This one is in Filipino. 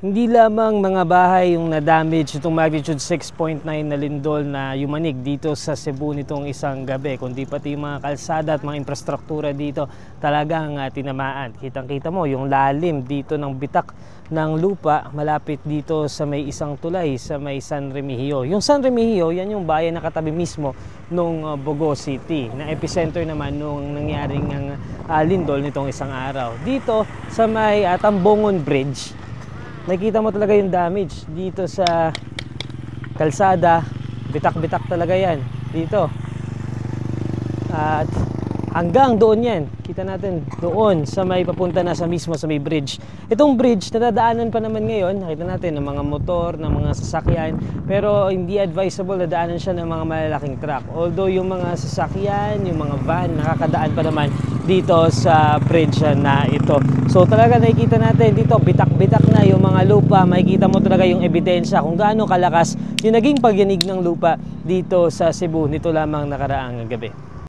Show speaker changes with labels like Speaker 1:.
Speaker 1: Hindi lamang mga bahay yung na-damage itong magnitude 6.9 na lindol na yumanig dito sa Cebu nitong isang gabi, kundi pati yung mga kalsada at mga infrastruktura dito talagang tinamaan. Kitang-kita mo yung lalim dito ng bitak ng lupa malapit dito sa may isang tulay sa may San Remigio. Yung San Remigio, yan yung bayan na katabi mismo nung Bogo City, na epicenter naman nung nangyaring lindol nitong isang araw. Dito sa may Tambongon Bridge, nakikita mo talaga yung damage dito sa kalsada. Bitak-bitak talaga yan dito. At hanggang doon yan. Kita natin doon sa may papunta na sa mismo sa may bridge. Itong bridge, nadadaanan pa naman ngayon. Nakita natin ng mga motor, ng mga sasakyan. Pero hindi advisable na daanan siya ng mga malalaking truck. Although yung mga sasakyan, yung mga van, nakakadaan pa naman dito sa bridge na ito. So talaga nakikita natin dito, bitak-bitak na yung mga lupa. Makikita mo talaga yung ebidensya kung gaano kalakas yung naging pagyanig ng lupa dito sa Cebu nito lamang nakaraang gabi.